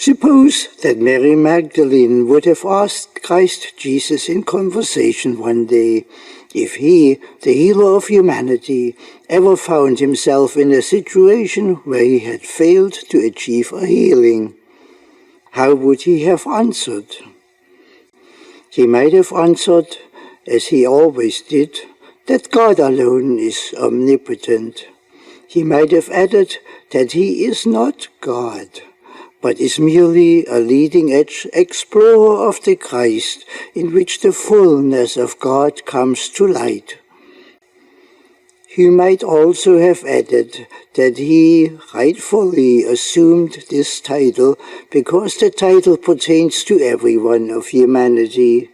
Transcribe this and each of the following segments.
Suppose that Mary Magdalene would have asked Christ Jesus in conversation one day if he, the healer of humanity, ever found himself in a situation where he had failed to achieve a healing. How would he have answered? He might have answered, as he always did, that God alone is omnipotent. He might have added that he is not God, but is merely a leading-edge explorer of the Christ, in which the fullness of God comes to light. He might also have added that he rightfully assumed this title because the title pertains to everyone of humanity.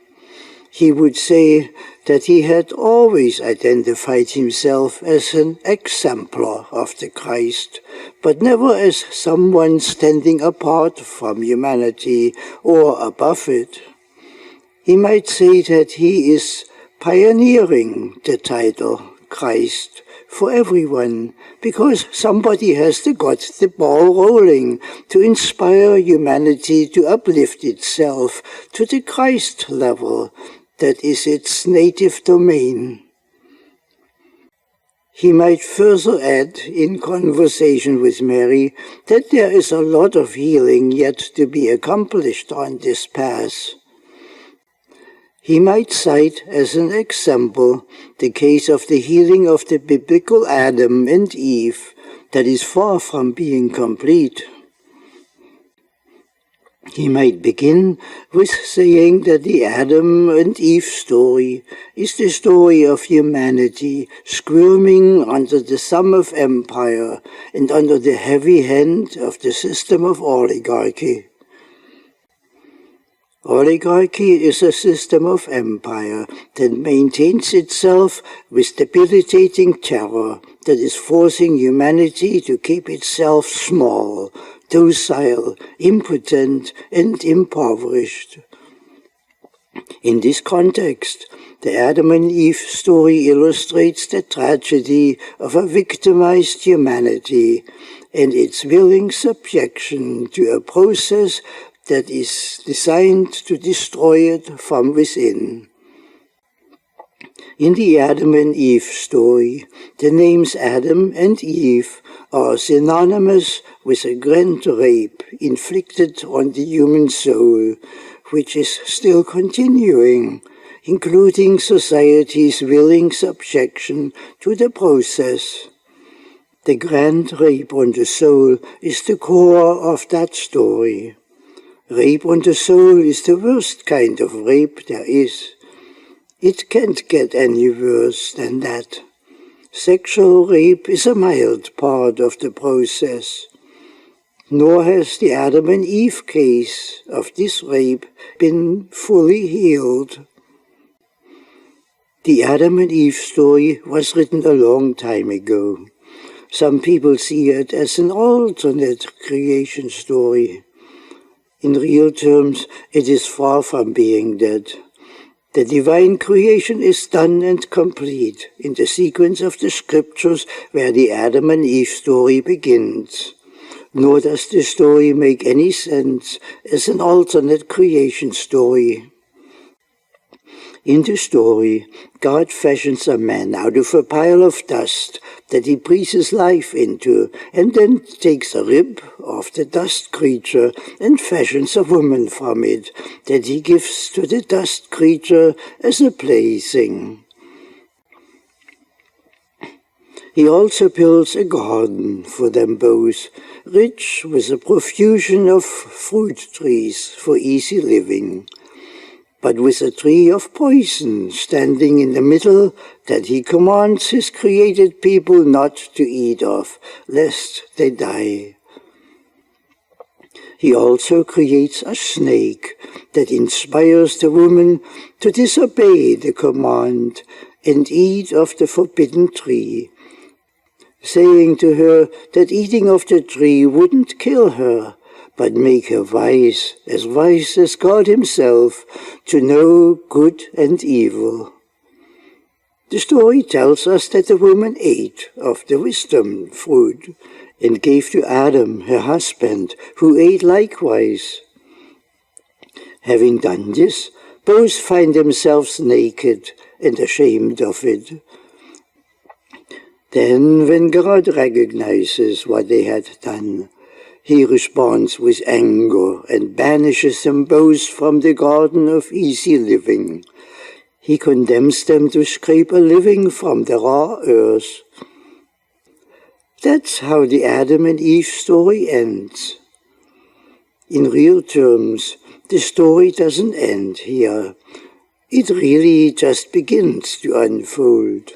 He would say that he had always identified himself as an exemplar of the Christ, but never as someone standing apart from humanity or above it. He might say that he is pioneering the title Christ for everyone, because somebody has got the ball rolling to inspire humanity to uplift itself to the Christ level that is its native domain. He might further add, in conversation with Mary, that there is a lot of healing yet to be accomplished on this path. He might cite as an example the case of the healing of the biblical Adam and Eve that is far from being complete. He might begin with saying that the Adam and Eve story is the story of humanity squirming under the thumb of empire and under the heavy hand of the system of oligarchy. Oligarchy is a system of empire that maintains itself with debilitating terror that is forcing humanity to keep itself small, docile, impotent, and impoverished. In this context, the Adam and Eve story illustrates the tragedy of a victimized humanity and its willing subjection to a process that is designed to destroy it from within. In the Adam and Eve story, the names Adam and Eve are synonymous with a grand rape inflicted on the human soul, which is still continuing, including society's willing subjection to the process. The grand rape on the soul is the core of that story. Rape on the soul is the worst kind of rape there is. It can't get any worse than that. Sexual rape is a mild part of the process. Nor has the Adam and Eve case of this rape been fully healed. The Adam and Eve story was written a long time ago. Some people see it as an alternate creation story. In real terms, it is far from being that. The divine creation is done and complete in the sequence of the scriptures where the Adam and Eve story begins. Nor does the story make any sense as an alternate creation story. In the story, God fashions a man out of a pile of dust that he breathes life into, and then takes a rib of the dust creature and fashions a woman from it that he gives to the dust creature as a plaything. He also builds a garden for them both, rich with a profusion of fruit trees for easy living, but with a tree of poison standing in the middle that he commands his created people not to eat of, lest they die. He also creates a snake that inspires the woman to disobey the command and eat of the forbidden tree, saying to her that eating of the tree wouldn't kill her, but make her wise as God himself, to know good and evil. The story tells us that the woman ate of the wisdom fruit, and gave to Adam her husband, who ate likewise. Having done this, both find themselves naked and ashamed of it. Then, when God recognizes what they had done, he responds with anger and banishes them both from the garden of easy living. He condemns them to scrape a living from the raw earth. That's how the Adam and Eve story ends. In real terms, the story doesn't end here. It really just begins to unfold.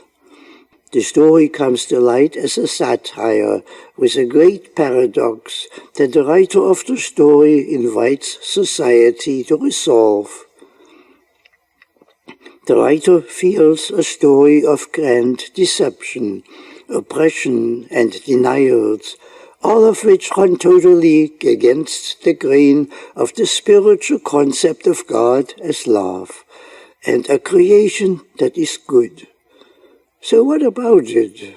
The story comes to light as a satire with a great paradox that the writer of the story invites society to resolve. The writer feels a story of grand deception, oppression, and denials, all of which run totally against the grain of the spiritual concept of God as love, and a creation that is good. So what about it?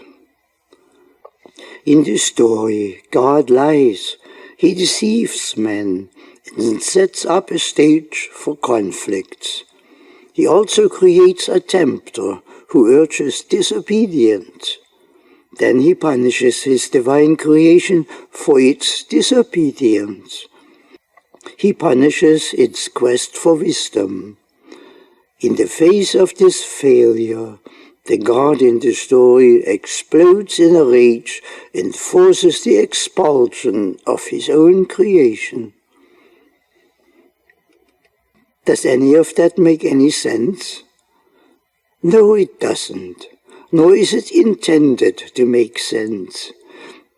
In this story, God lies. He deceives men and sets up a stage for conflicts. He also creates a tempter who urges disobedience. Then he punishes his divine creation for its disobedience. He punishes its quest for wisdom. In the face of this failure, the God in the story explodes in a rage and forces the expulsion of his own creation. Does any of that make any sense? No, it doesn't. Nor is it intended to make sense.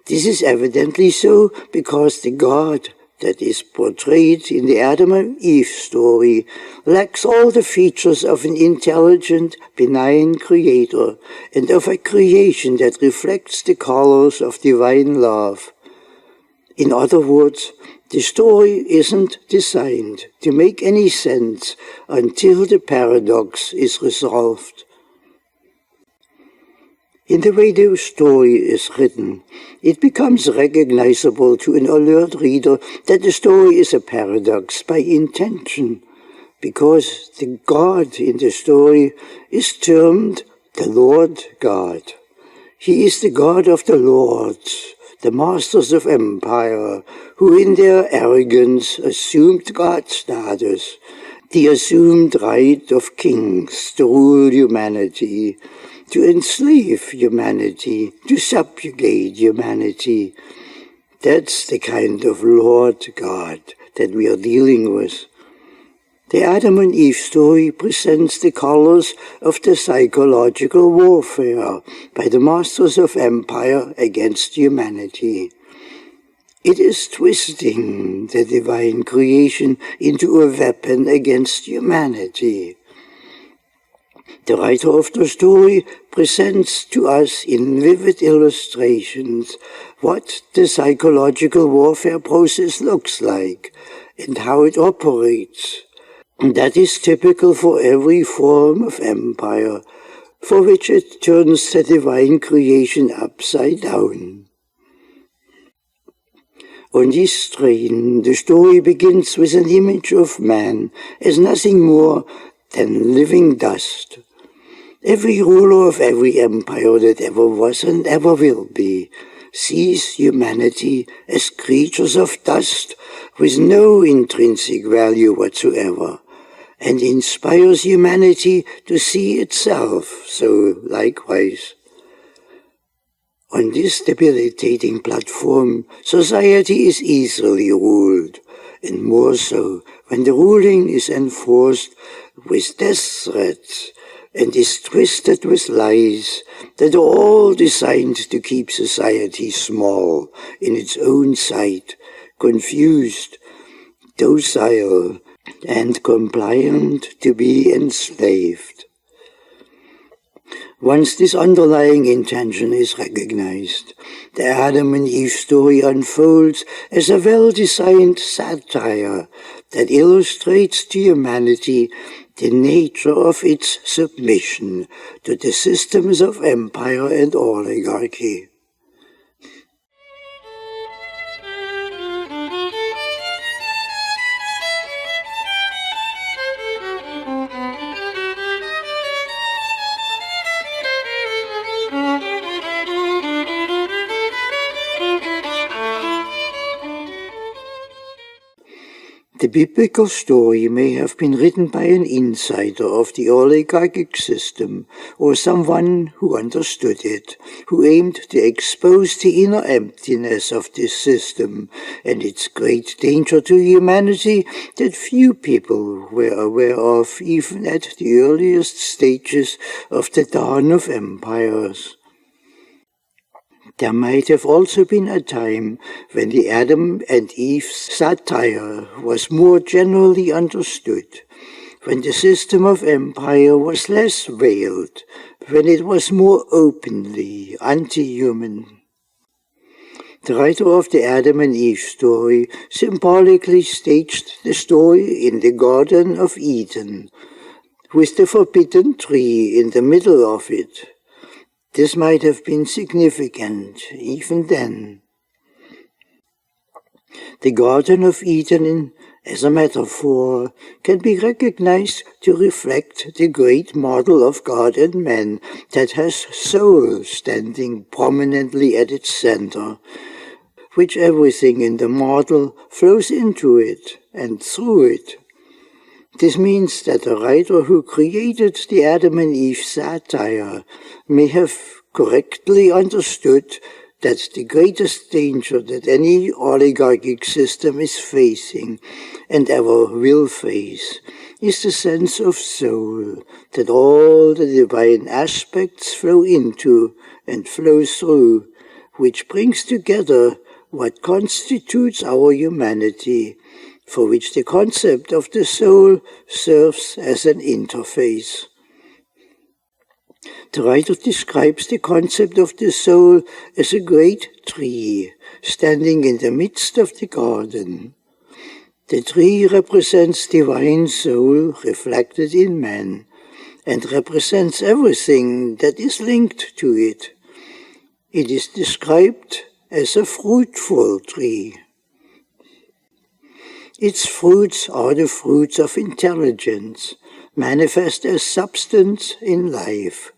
This is evidently so because the God that is portrayed in the Adam and Eve story lacks all the features of an intelligent, benign creator and of a creation that reflects the colors of divine love. In other words, the story isn't designed to make any sense until the paradox is resolved. In the way the story is written, it becomes recognizable to an alert reader that the story is a paradox by intention, because the God in the story is termed the Lord God. He is the God of the lords, the masters of empire, who in their arrogance assumed God's status, the assumed right of kings to rule humanity, to enslave humanity, to subjugate humanity. That's the kind of Lord God that we are dealing with. The Adam and Eve story presents the colors of the psychological warfare by the masters of empire against humanity. It is twisting the divine creation into a weapon against humanity. The writer of the story presents to us in vivid illustrations what the psychological warfare process looks like and how it operates. And that is typical for every form of empire, for which it turns the divine creation upside down. On this strain, the story begins with an image of man as nothing more than living dust. Every ruler of every empire that ever was and ever will be sees humanity as creatures of dust with no intrinsic value whatsoever, and inspires humanity to see itself so likewise. On this debilitating platform, society is easily ruled, and more so when the ruling is enforced with death threats and is twisted with lies that are all designed to keep society small in its own sight, confused, docile, and compliant to be enslaved. Once this underlying intention is recognized, the Adam and Eve story unfolds as a well-designed satire that illustrates to humanity the nature of its submission to the systems of empire and oligarchy. The biblical story may have been written by an insider of the oligarchic system, or someone who understood it, who aimed to expose the inner emptiness of this system and its great danger to humanity that few people were aware of even at the earliest stages of the dawn of empires. There might have also been a time when the Adam and Eve satire was more generally understood, when the system of empire was less veiled, when it was more openly anti-human. The writer of the Adam and Eve story symbolically staged the story in the Garden of Eden, with the forbidden tree in the middle of it. This might have been significant even then. The Garden of Eden, as a metaphor, can be recognized to reflect the great model of God and man that has soul standing prominently at its center, which everything in the model flows into it and through it. This means that the writer who created the Adam and Eve satire may have correctly understood that the greatest danger that any oligarchic system is facing, and ever will face, is the sense of soul that all the divine aspects flow into and flow through, which brings together what constitutes our humanity, for which the concept of the soul serves as an interface. The writer describes the concept of the soul as a great tree standing in the midst of the garden. The tree represents divine soul reflected in man, and represents everything that is linked to it. It is described as a fruitful tree. Its fruits are the fruits of intelligence, manifest as substance in life.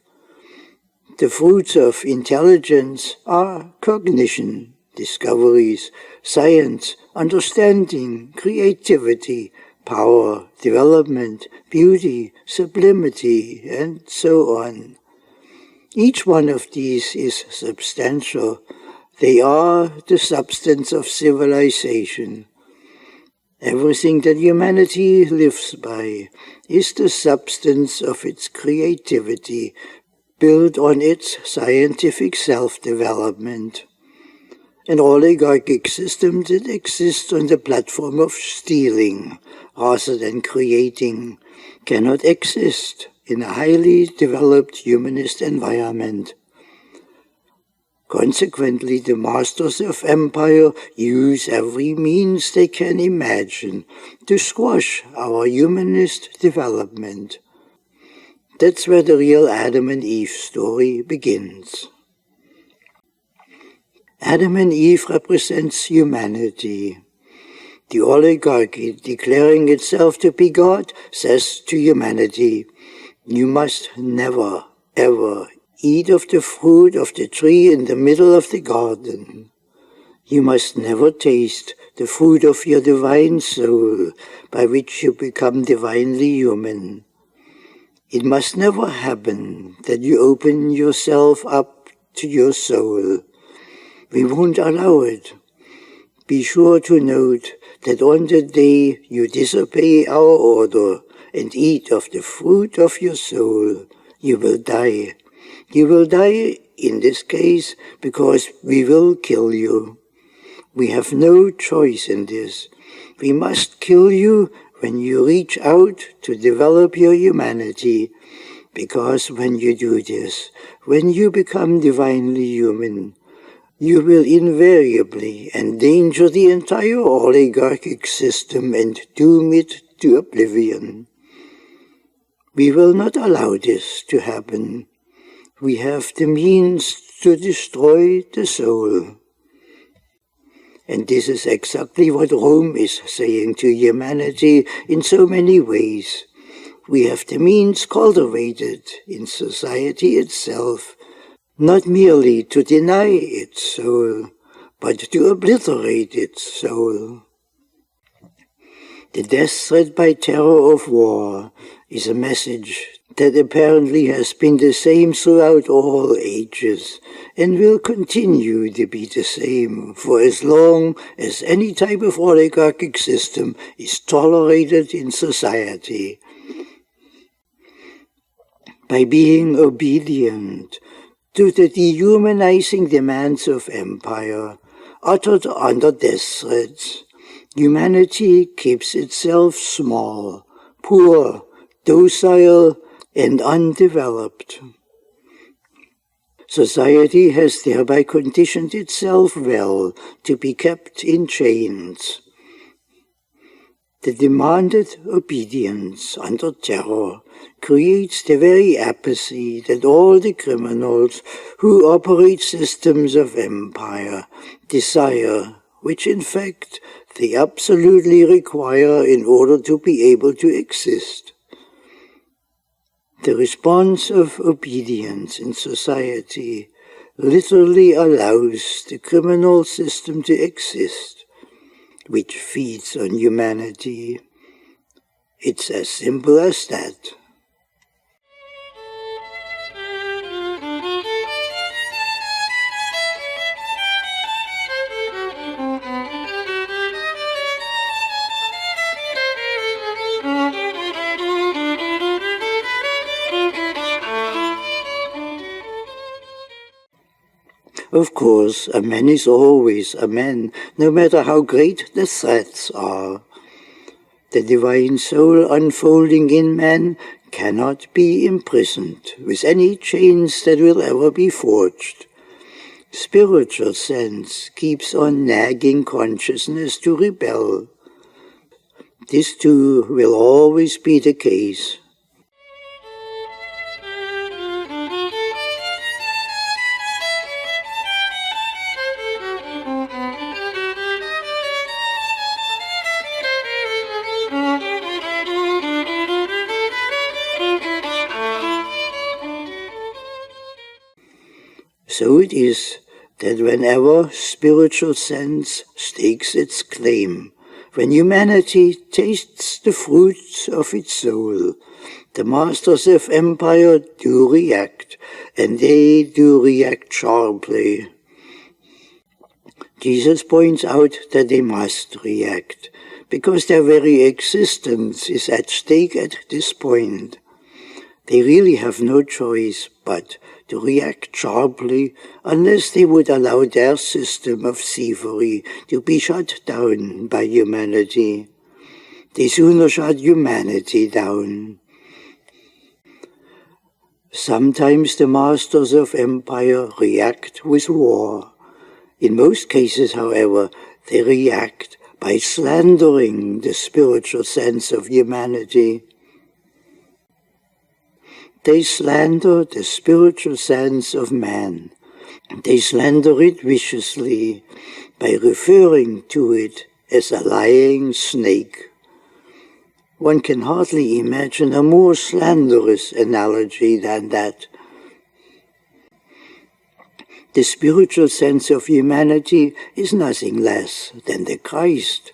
The fruits of intelligence are cognition, discoveries, science, understanding, creativity, power, development, beauty, sublimity, and so on. Each one of these is substantial. They are the substance of civilization. Everything that humanity lives by is the substance of its creativity, built on its scientific self-development. An oligarchic system that exists on the platform of stealing rather than creating cannot exist in a highly developed humanist environment. Consequently, the masters of empire use every means they can imagine to squash our humanist development. That's where the real Adam and Eve story begins. Adam and Eve represents humanity. The oligarchy, declaring itself to be God, says to humanity, "You must never, ever eat of the fruit of the tree in the middle of the garden. You must never taste the fruit of your divine soul, by which you become divinely human. It must never happen that you open yourself up to your soul. We won't allow it. Be sure to note that on the day you disobey our order and eat of the fruit of your soul, you will die. You will die, in this case, because we will kill you. We have no choice in this. We must kill you when you reach out to develop your humanity, because when you do this, when you become divinely human, you will invariably endanger the entire oligarchic system and doom it to oblivion. We will not allow this to happen. We have the means to destroy the soul." And this is exactly what Rome is saying to humanity in so many ways. We have the means cultivated in society itself, not merely to deny its soul, but to obliterate its soul. The death threat by terror of war is a message that apparently has been the same throughout all ages and will continue to be the same for as long as any type of oligarchic system is tolerated in society. By being obedient to the dehumanizing demands of empire uttered under death threats, humanity keeps itself small, poor, docile, and undeveloped. Society has thereby conditioned itself well to be kept in chains. The demanded obedience under terror creates the very apathy that all the criminals who operate systems of empire desire, which in fact they absolutely require in order to be able to exist. The response of obedience in society literally allows the criminal system to exist, which feeds on humanity. It's as simple as that. Of course, a man is always a man, no matter how great the threats are. The divine soul unfolding in man cannot be imprisoned with any chains that will ever be forged. Spiritual sense keeps on nagging consciousness to rebel. This too will always be the case. So it is that whenever spiritual sense stakes its claim, when humanity tastes the fruits of its soul, the masters of empire do react, and they do react sharply. Jesus points out that they must react, because their very existence is at stake at this point. They really have no choice but to react sharply unless they would allow their system of thievery to be shut down by humanity. They sooner shut humanity down. Sometimes the masters of empire react with war. In most cases, however, they react by slandering the spiritual sense of humanity. They slander the spiritual sense of man. They slander it viciously by referring to it as a lying snake. One can hardly imagine a more slanderous analogy than that. The spiritual sense of humanity is nothing less than the Christ,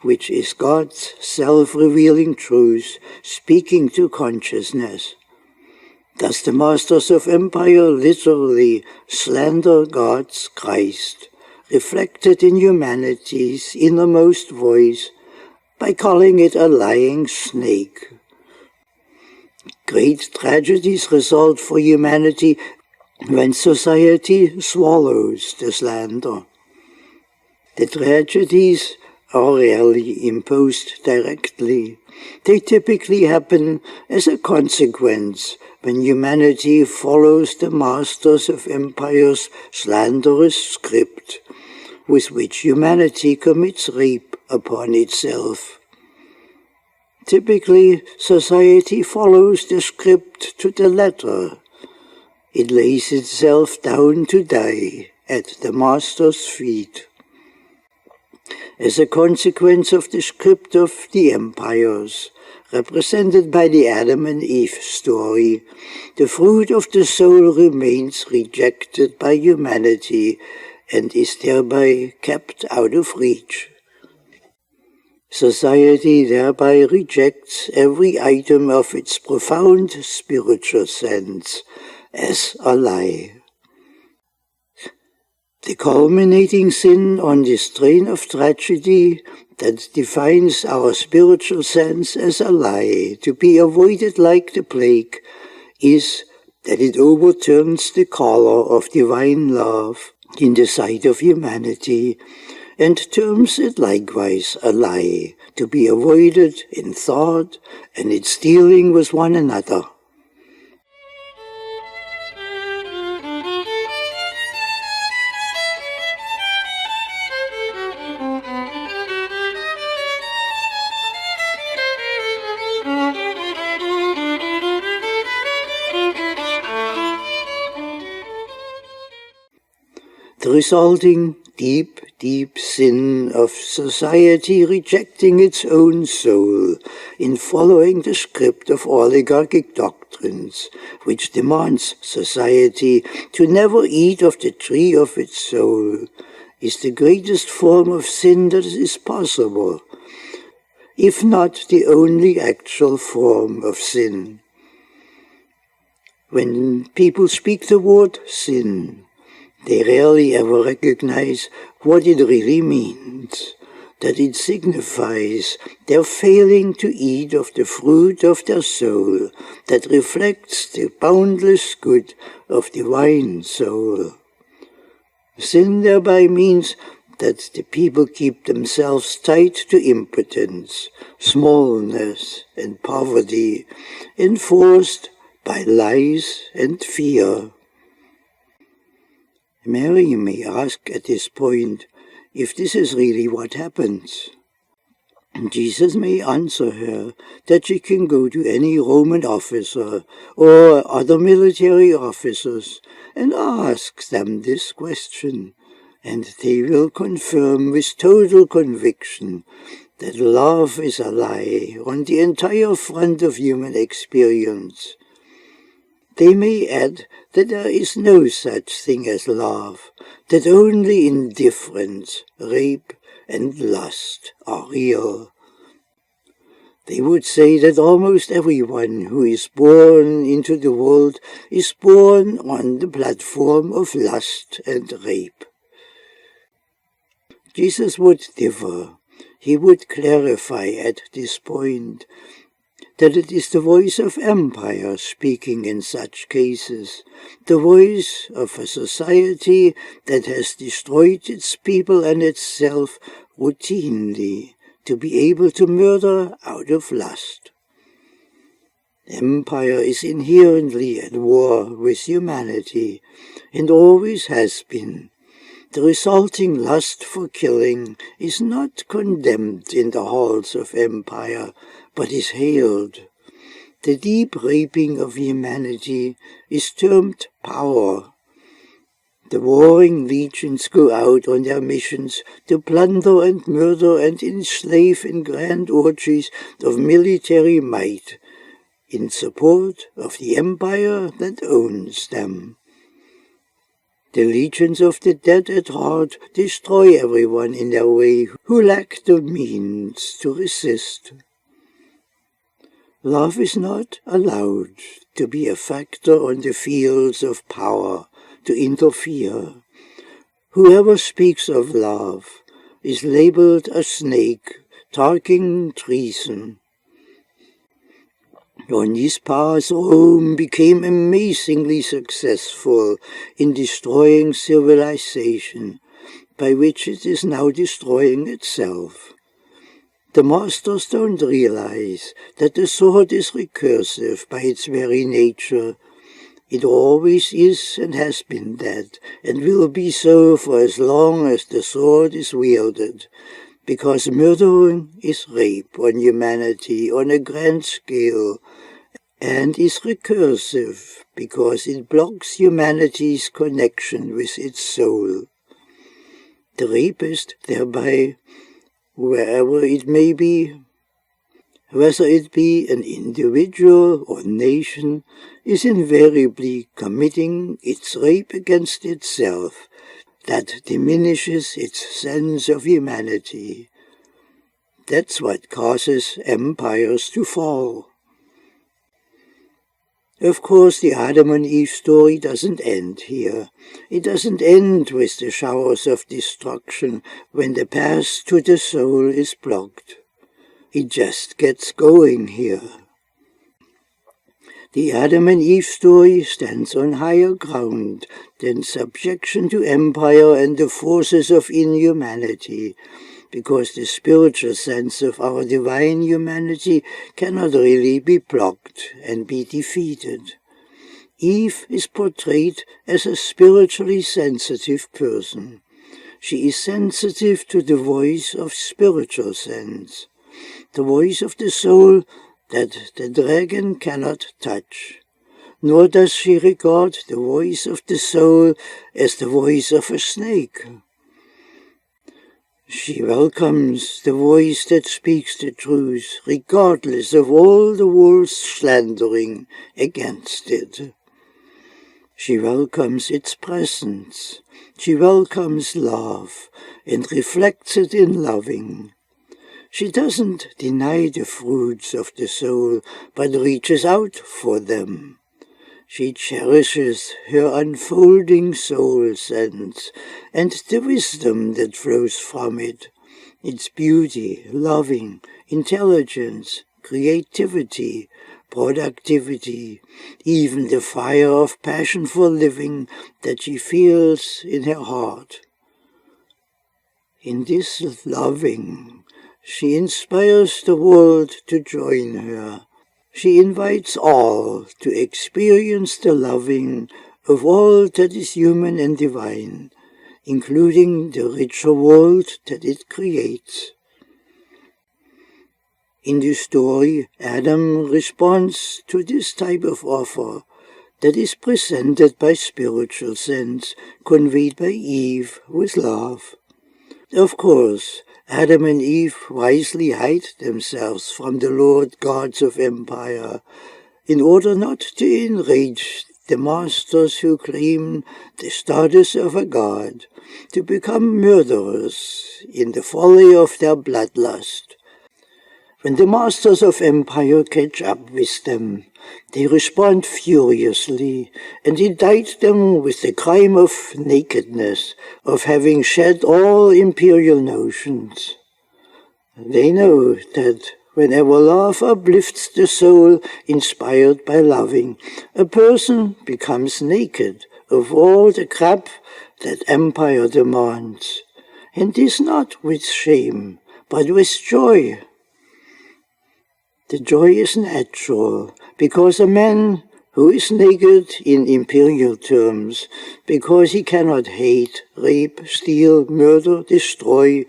which is God's self-revealing truth speaking to consciousness. Thus the masters of empire literally slander God's Christ, reflected in humanity's innermost voice, by calling it a lying snake. Great tragedies result for humanity when society swallows the slander. The tragedies are rarely imposed directly. They typically happen as a consequence when humanity follows the masters of empire's slanderous script, with which humanity commits rape upon itself. Typically, society follows the script to the letter. It lays itself down to die at the master's feet. As a consequence of the script of the empires, represented by the Adam and Eve story, the fruit of the soul remains rejected by humanity and is thereby kept out of reach. Society thereby rejects every item of its profound spiritual sense as a lie. The culminating sin on this train of tragedy that defines our spiritual sense as a lie, to be avoided like the plague, is that it overturns the color of divine love in the sight of humanity, and terms it likewise a lie, to be avoided in thought and its dealing with one another. The resulting deep sin of society rejecting its own soul in following the script of oligarchic doctrines, which demands society to never eat of the tree of its soul, is the greatest form of sin that is possible, if not the only actual form of sin. When people speak the word sin, they rarely ever recognize what it really means, that it signifies their failing to eat of the fruit of their soul that reflects the boundless good of divine soul. Sin thereby means that the people keep themselves tied to impotence, smallness, and poverty, enforced by lies and fear. Mary may ask at this point if this is really what happens. Jesus may answer her that she can go to any Roman officer or other military officers and ask them this question, and they will confirm with total conviction that love is a lie on the entire front of human experience. They may add that there is no such thing as love, that only indifference, rape, and lust are real. They would say that almost everyone who is born into the world is born on the platform of lust and rape. Jesus would differ. He would clarify at this point that it is the voice of empire speaking in such cases, the voice of a society that has destroyed its people and itself routinely to be able to murder out of lust. Empire is inherently at war with humanity, and always has been. The resulting lust for killing is not condemned in the halls of empire, but is hailed. The deep raping of humanity is termed power. The warring legions go out on their missions to plunder and murder and enslave in grand orgies of military might, in support of the empire that owns them. The legions of the dead at heart destroy everyone in their way who lack the means to resist. Love is not allowed to be a factor on the fields of power, to interfere. Whoever speaks of love is labeled a snake, talking treason. On these paths, Rome became amazingly successful in destroying civilization, by which it is now destroying itself. The masters don't realize that the sword is recursive by its very nature. It always is and has been that, and will be so for as long as the sword is wielded, because murdering is rape on humanity on a grand scale, and is recursive because it blocks humanity's connection with its soul. The rapist thereby, wherever it may be, whether it be an individual or nation, is invariably committing its rape against itself that diminishes its sense of humanity. That's what causes empires to fall. Of course, the Adam and Eve story doesn't end here. It doesn't end with the showers of destruction when the path to the soul is blocked. It just gets going here. The Adam and Eve story stands on higher ground than subjection to empire and the forces of inhumanity, because the spiritual sense of our divine humanity cannot really be blocked and be defeated. Eve is portrayed as a spiritually sensitive person. She is sensitive to the voice of spiritual sense, the voice of the soul that the dragon cannot touch. Nor does she regard the voice of the soul as the voice of a snake. She welcomes the voice that speaks the truth, regardless of all the world's slandering against it. She welcomes its presence. She welcomes love and reflects it in loving. She doesn't deny the fruits of the soul, but reaches out for them. She cherishes her unfolding soul sense and the wisdom that flows from it, its beauty, loving, intelligence, creativity, productivity, even the fire of passion for living that she feels in her heart. In this loving, she inspires the world to join her. She invites all to experience the loving of all that is human and divine, including the richer world that it creates. In the story, Adam responds to this type of offer that is presented by spiritual sense, conveyed by Eve with love. Of course, Adam and Eve wisely hide themselves from the Lord gods of empire in order not to enrage the masters who claim the status of a god, to become murderers in the folly of their bloodlust. When the masters of empire catch up with them, they respond furiously and indict them with the crime of nakedness, of having shed all imperial notions. They know that whenever love uplifts the soul inspired by loving, a person becomes naked of all the crap that empire demands, and this not with shame, but with joy. The joy is natural, because a man who is naked in imperial terms, because he cannot hate, rape, steal, murder, destroy,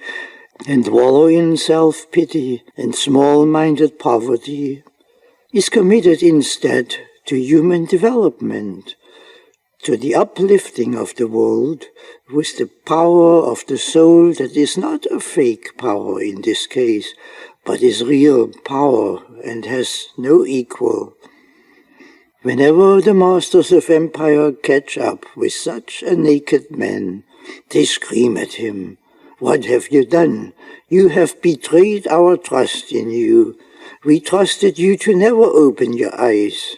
and wallow in self-pity and small-minded poverty, is committed instead to human development, to the uplifting of the world with the power of the soul that is not a fake power in this case, but is real power and has no equal. Whenever the masters of empire catch up with such a naked man, they scream at him, "What have you done? You have betrayed our trust in you. We trusted you to never open your eyes,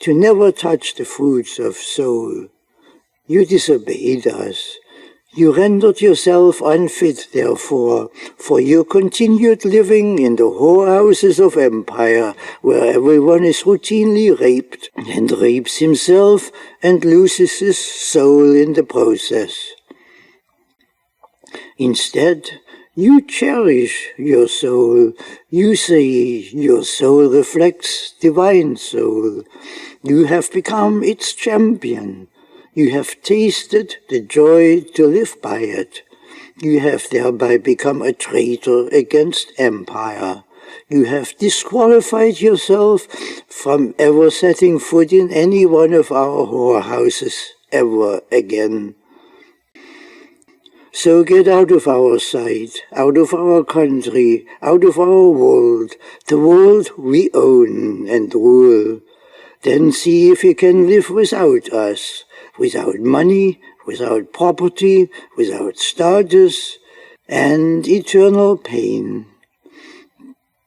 to never touch the fruits of soul. You disobeyed us. You rendered yourself unfit, therefore, for your continued living in the whorehouses of empire, where everyone is routinely raped and rapes himself and loses his soul in the process. Instead, you cherish your soul. You say your soul reflects divine soul. You have become its champion. You have tasted the joy to live by it. You have thereby become a traitor against empire. You have disqualified yourself from ever setting foot in any one of our whorehouses ever again. So get out of our sight, out of our country, out of our world, the world we own and rule. Then see if you can live without us, without money, without property, without status, and eternal pain.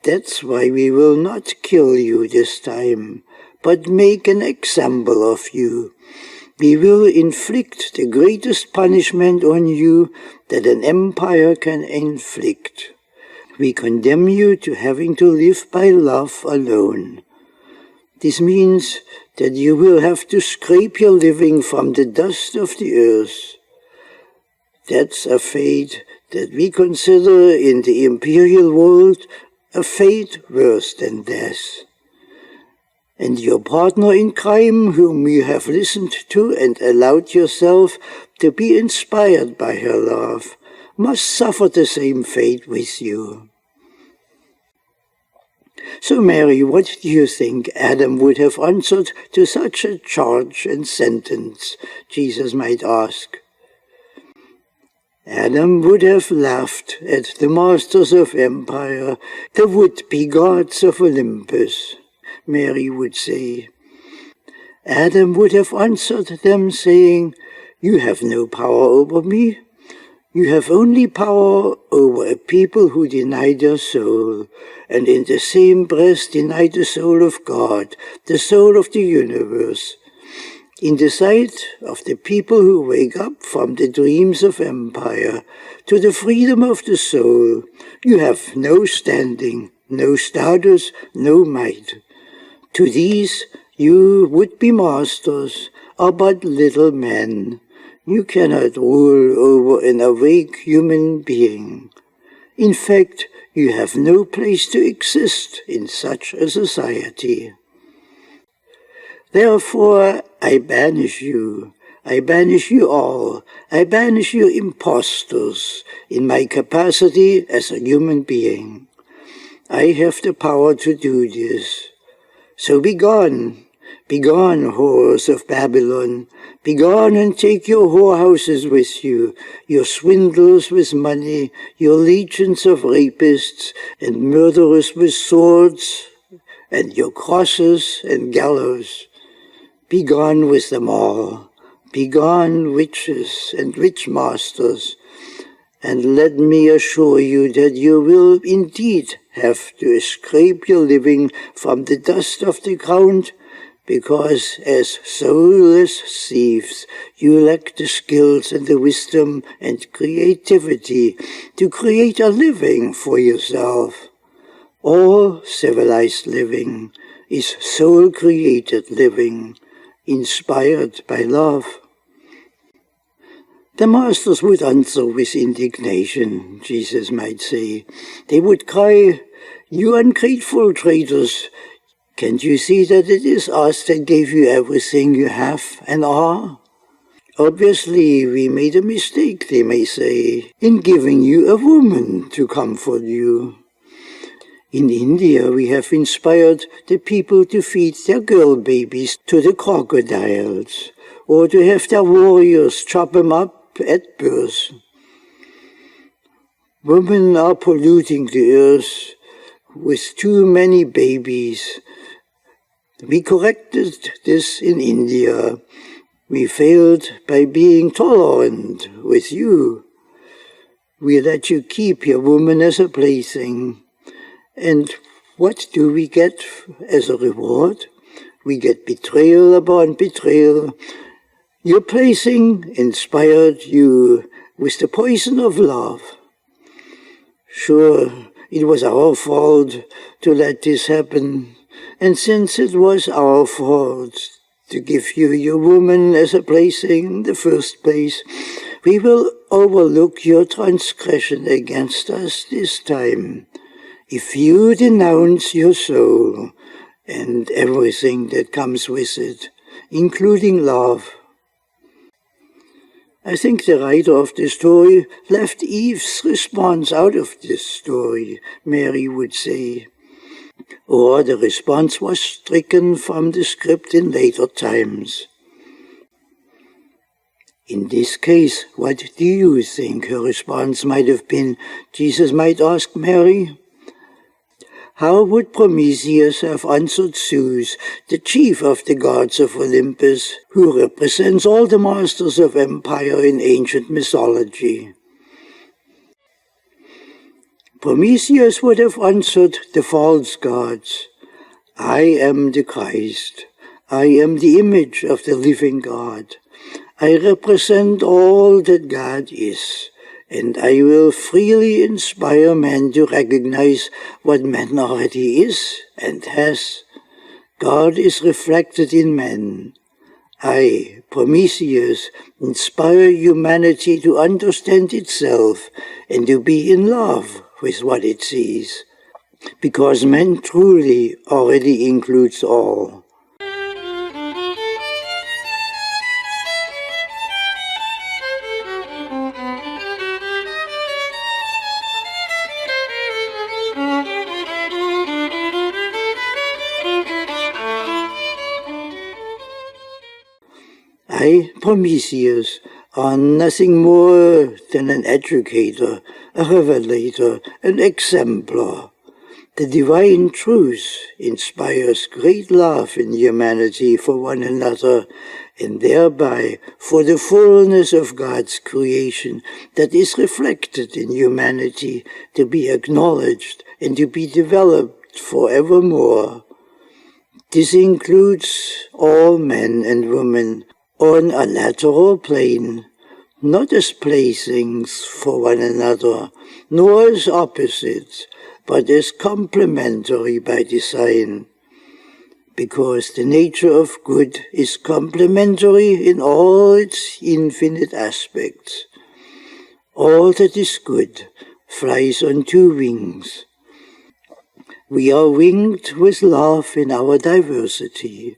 That's why we will not kill you this time, but make an example of you. We will inflict the greatest punishment on you that an empire can inflict. We condemn you to having to live by love alone. This means that you will have to scrape your living from the dust of the earth. That's a fate that we consider in the imperial world a fate worse than death. And your partner in crime, whom you have listened to and allowed yourself to be inspired by her love, must suffer the same fate with you. So, Mary, what do you think Adam would have answered to such a charge and sentence? Jesus might ask. Adam would have laughed at the masters of empire, the would-be gods of Olympus, Mary would say. Adam would have answered them saying, "You have no power over me. You have only power over a people who deny their soul, and in the same breath deny the soul of God, the soul of the universe. In the sight of the people who wake up from the dreams of empire to the freedom of the soul, you have no standing, no status, no might. To these, you would-be masters are but little men. You cannot rule over an awake human being. In fact, you have no place to exist in such a society. Therefore, I banish you all, I banish you impostors in my capacity as a human being. I have the power to do this. So be gone, whores of Babylon, be gone and take your whorehouses with you, your swindlers with money, your legions of rapists and murderers with swords, and your crosses and gallows. Be gone with them all. Be gone, witches and witch masters, and let me assure you that you will indeed have to scrape your living from the dust of the ground, because as soulless thieves you lack the skills and the wisdom and creativity to create a living for yourself. All civilized living is soul-created living, inspired by love. The masters would answer with indignation, Jesus might say. They would cry, "You ungrateful traitors, can't you see that it is us that gave you everything you have and are? Obviously, we made a mistake," they may say, "in giving you a woman to comfort you. In India, we have inspired the people to feed their girl babies to the crocodiles, or to have their warriors chop them up at birth. Women are polluting the earth with too many babies. We corrected this in India. We failed by being tolerant with you. We let you keep your woman as a plaything. And what do we get as a reward? We get betrayal upon betrayal. Your plaything inspired you with the poison of love. Sure, it was our fault to let this happen, and since it was our fault to give you your woman as a plaything in the first place, we will overlook your transgression against us this time. If you denounce your soul and everything that comes with it, including love." I think the writer of the story left Eve's response out of this story, Mary would say. Or the response was stricken from the script in later times. In this case, what do you think her response might have been? Jesus might ask Mary. How would Prometheus have answered Zeus, the chief of the gods of Olympus, who represents all the masters of empire in ancient mythology? Prometheus would have answered the false gods, I am the Christ. I am the image of the living God. I represent all that God is, and I will freely inspire man to recognize what man already is and has. God is reflected in man. I, Prometheus, inspire humanity to understand itself and to be in love with what it sees, because man truly already includes all. I, Prometheus, are nothing more than an educator, a revelator, an exemplar. The divine truth inspires great love in humanity for one another, and thereby for the fullness of God's creation that is reflected in humanity to be acknowledged and to be developed forevermore. This includes all men and women on a lateral plane, not as playthings for one another, nor as opposites, but as complementary by design, because the nature of good is complementary in all its infinite aspects. All that is good flies on two wings. We are winged with love in our diversity.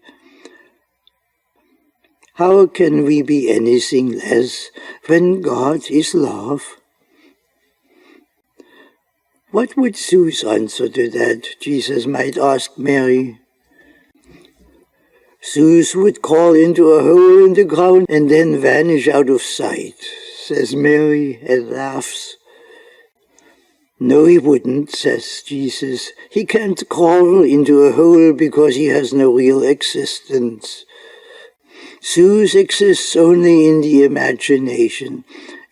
How can we be anything less when God is love? What would Zeus answer to that, Jesus might ask Mary. Zeus would crawl into a hole in the ground and then vanish out of sight, says Mary and laughs. No, he wouldn't, says Jesus. He can't crawl into a hole because he has no real existence. Zeus exists only in the imagination,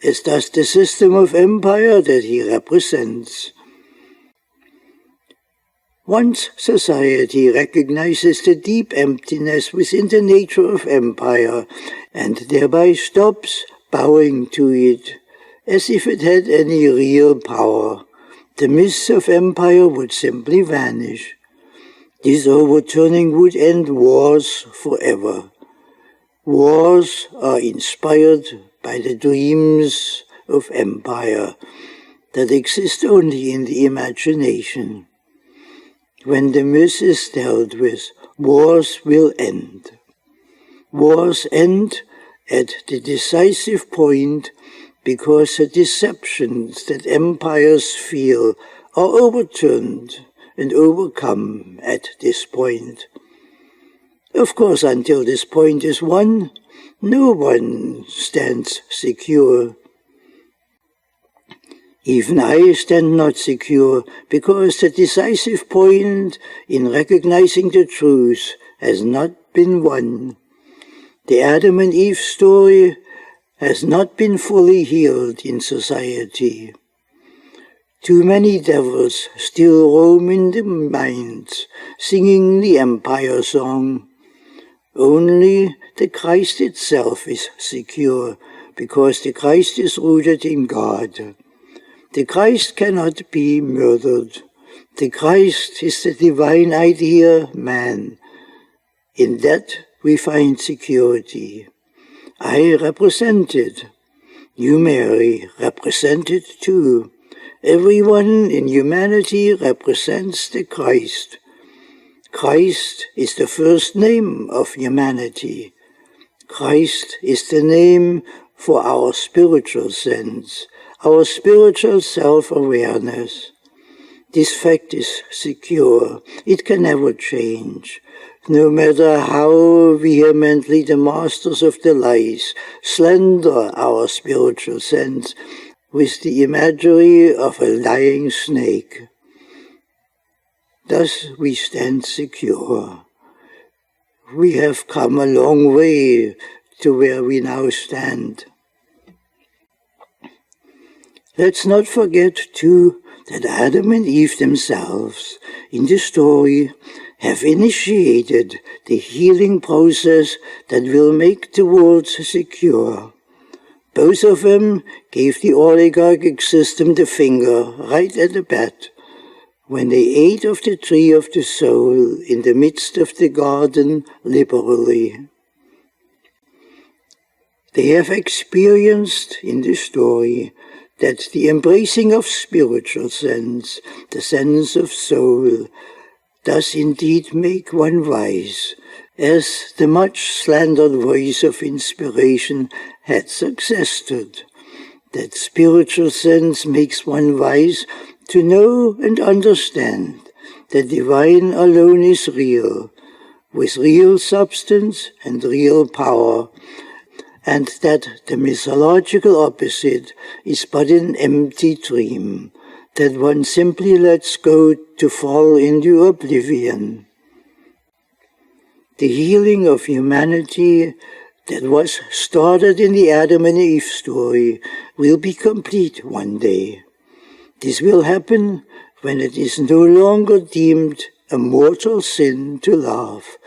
as does the system of empire that he represents. Once society recognizes the deep emptiness within the nature of empire, and thereby stops bowing to it, as if it had any real power, the myths of empire would simply vanish. This overturning would end wars forever. Wars are inspired by the dreams of empire that exist only in the imagination. When the myth is dealt with, wars will end. Wars end at the decisive point because the deceptions that empires feel are overturned and overcome at this point. Of course, until this point is won, no one stands secure. Even I stand not secure, because the decisive point in recognizing the truth has not been won. The Adam and Eve story has not been fully healed in society. Too many devils still roam in the minds, singing the empire song. Only the Christ itself is secure, because the Christ is rooted in God. The Christ cannot be murdered. The Christ is the divine idea, man. In that we find security. I represent it. You, Mary, represent it too. Everyone in humanity represents the Christ. Christ is the first name of humanity. Christ is the name for our spiritual sense, our spiritual self-awareness. This fact is secure. It can never change. No matter how vehemently the masters of the lies slander our spiritual sense with the imagery of a lying snake. Thus we stand secure. We have come a long way to where we now stand. Let's not forget, too, that Adam and Eve themselves, in the story, have initiated the healing process that will make the world secure. Both of them gave the oligarchic system the finger right at the bat when they ate of the tree of the soul in the midst of the garden liberally. They have experienced in the story that the embracing of spiritual sense, the sense of soul, does indeed make one wise, as the much slandered voice of inspiration had suggested, that spiritual sense makes one wise to know and understand that divine alone is real, with real substance and real power, and that the mythological opposite is but an empty dream, that one simply lets go to fall into oblivion. The healing of humanity that was started in the Adam and Eve story will be complete one day. This will happen when it is no longer deemed a mortal sin to laugh,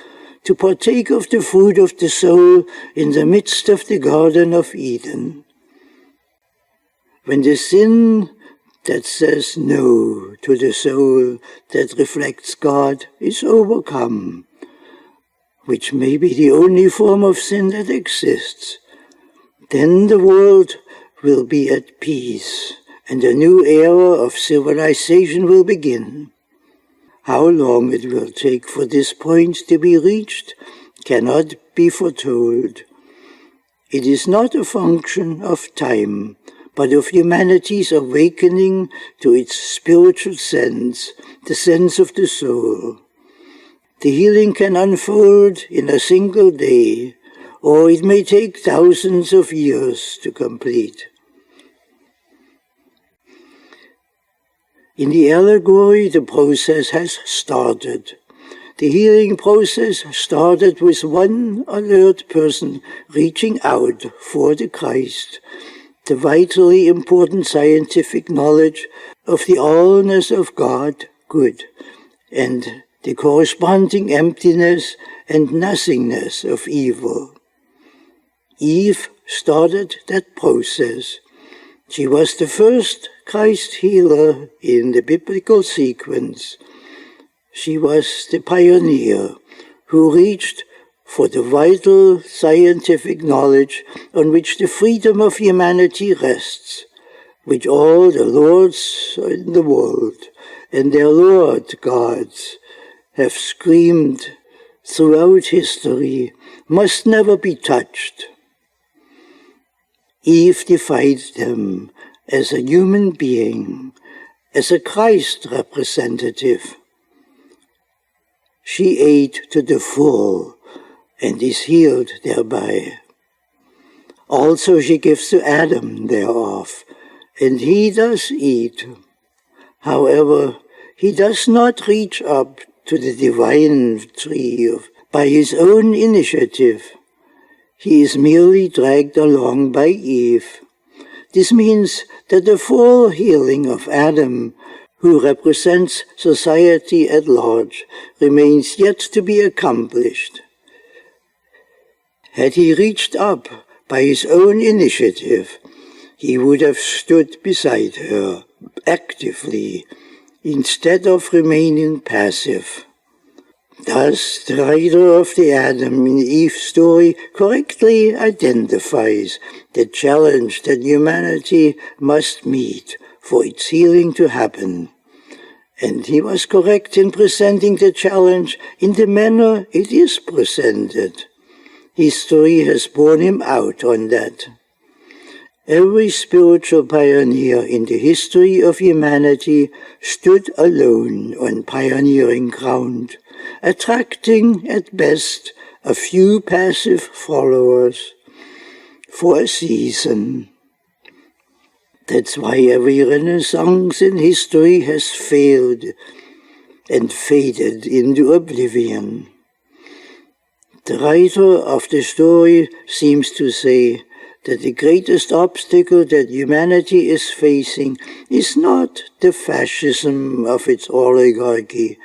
to partake of the fruit of the soul in the midst of the Garden of Eden. When the sin that says no to the soul that reflects God is overcome, which may be the only form of sin that exists, then the world will be at peace, and a new era of civilization will begin. How long it will take for this point to be reached cannot be foretold. It is not a function of time, but of humanity's awakening to its spiritual sense, the sense of the soul. The healing can unfold in a single day, or it may take thousands of years to complete. In the allegory, the process has started. The healing process started with one alert person reaching out for the Christ, the vitally important scientific knowledge of the allness of God, good, and the corresponding emptiness and nothingness of evil. Eve started that process. She was the first Christ healer in the biblical sequence. She was the pioneer who reached for the vital scientific knowledge on which the freedom of humanity rests, which all the lords in the world and their Lord gods have screamed throughout history must never be touched. Eve defied them as a human being, as a Christ representative. She ate to the full and is healed thereby. Also she gives to Adam thereof, and he does eat. However, he does not reach up to the divine tree by his own initiative. He is merely dragged along by Eve. This means that the full healing of Adam, who represents society at large, remains yet to be accomplished. Had he reached up by his own initiative, he would have stood beside her actively, instead of remaining passive. Thus, the writer of the Adam and Eve story correctly identifies the challenge that humanity must meet for its healing to happen. And he was correct in presenting the challenge in the manner it is presented. History has borne him out on that. Every spiritual pioneer in the history of humanity stood alone on pioneering ground, attracting at best a few passive followers for a season. That's why every renaissance in history has failed and faded into oblivion. The writer of the story seems to say that the greatest obstacle that humanity is facing is not the fascism of its oligarchy,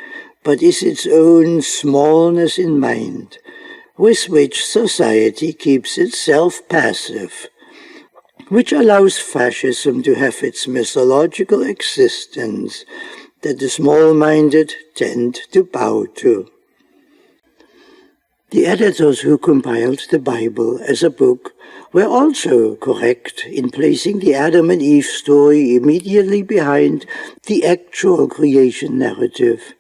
but is its own smallness in mind, with which society keeps itself passive, which allows fascism to have its mythological existence that the small-minded tend to bow to. The editors who compiled the Bible as a book were also correct in placing the Adam and Eve story immediately behind the actual creation narrative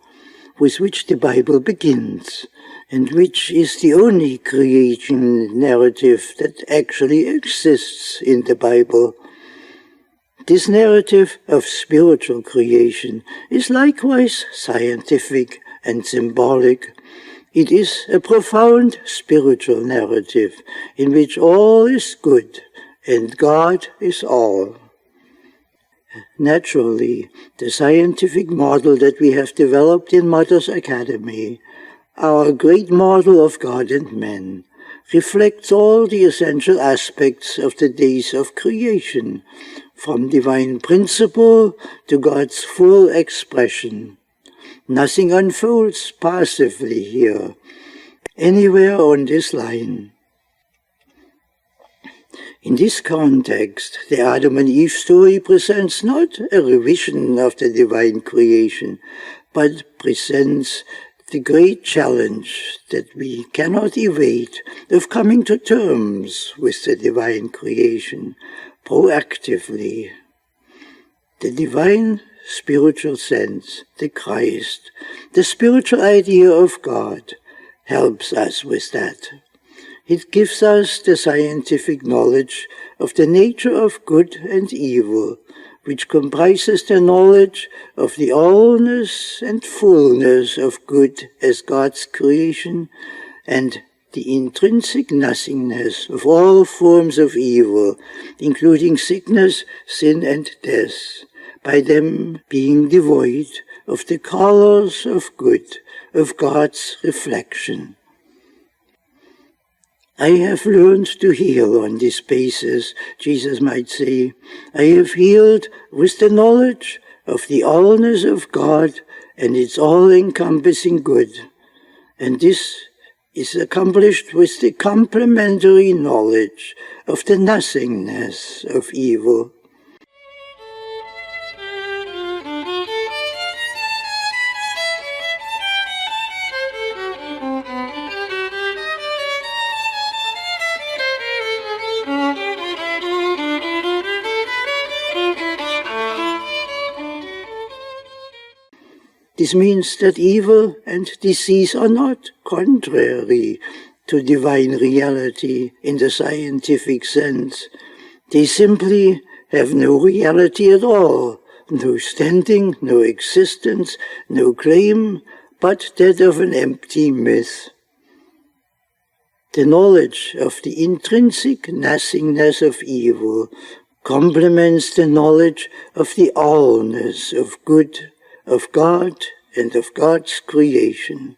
with which the Bible begins, and which is the only creation narrative that actually exists in the Bible. This narrative of spiritual creation is likewise scientific and symbolic. It is a profound spiritual narrative in which all is good and God is all. Naturally, the scientific model that we have developed in Mother's Academy, our great model of God and man, reflects all the essential aspects of the days of creation, from divine principle to God's full expression. Nothing unfolds passively here, anywhere on this line. In this context, the Adam and Eve story presents not a revision of the divine creation, but presents the great challenge that we cannot evade of coming to terms with the divine creation proactively. The divine spiritual sense, the Christ, the spiritual idea of God, helps us with that. It gives us the scientific knowledge of the nature of good and evil, which comprises the knowledge of the allness and fullness of good as God's creation, and the intrinsic nothingness of all forms of evil, including sickness, sin, and death, by them being devoid of the colors of good, of God's reflection. I have learned to heal on this basis, Jesus might say. I have healed with the knowledge of the allness of God and its all-encompassing good, and this is accomplished with the complementary knowledge of the nothingness of evil. This means that evil and disease are not contrary to divine reality in the scientific sense. They simply have no reality at all, no standing, no existence, no claim, but that of an empty myth. The knowledge of the intrinsic nothingness of evil complements the knowledge of the allness of good, of God and of God's creation.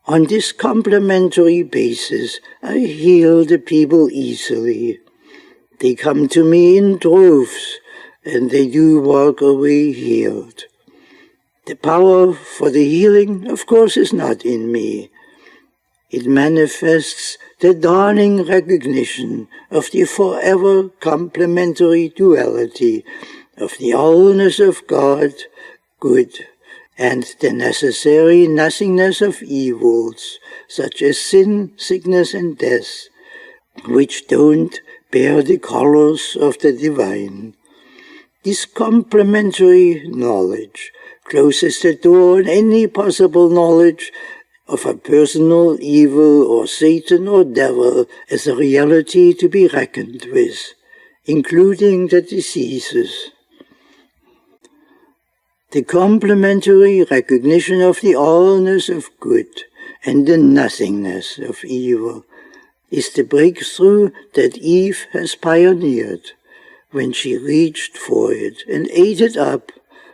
On this complementary basis, I heal the people easily. They come to me in droves, and they do walk away healed. The power for the healing, of course, is not in me. It manifests the dawning recognition of the forever complementary duality of the allness of God, good, and the necessary nothingness of evils, such as sin, sickness, and death, which don't bear the colors of the divine. This complementary knowledge closes the door on any possible knowledge of a personal evil or Satan or devil as a reality to be reckoned with, including the diseases. The complementary recognition of the allness of good and the nothingness of evil is the breakthrough that Eve has pioneered when she reached for it and ate it up,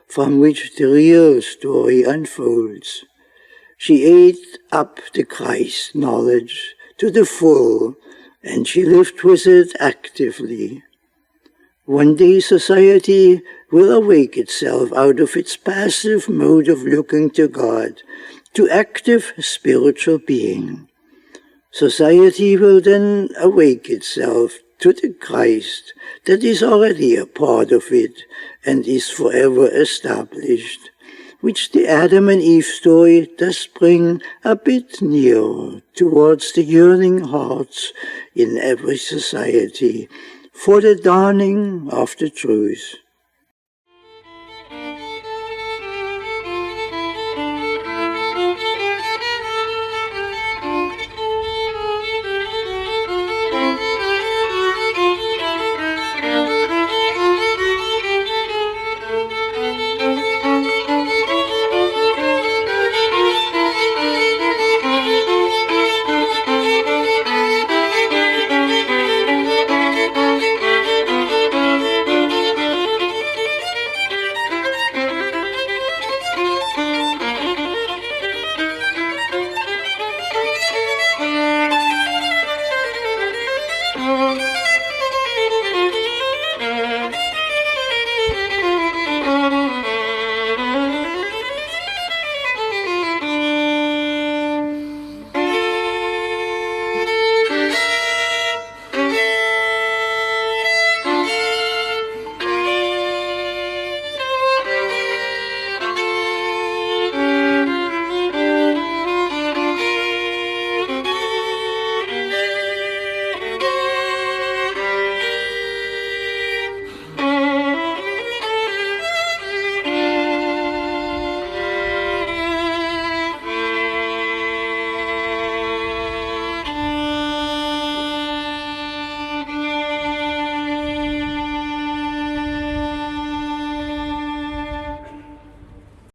from which the real story unfolds. She ate up the Christ knowledge to the full, and she lived with it actively. One day society will awake itself out of its passive mode of looking to God to active spiritual being. Society will then awake itself to the Christ that is already a part of it and is forever established, which the Adam and Eve story does bring a bit nearer towards the yearning hearts in every society for the dawning of the truth.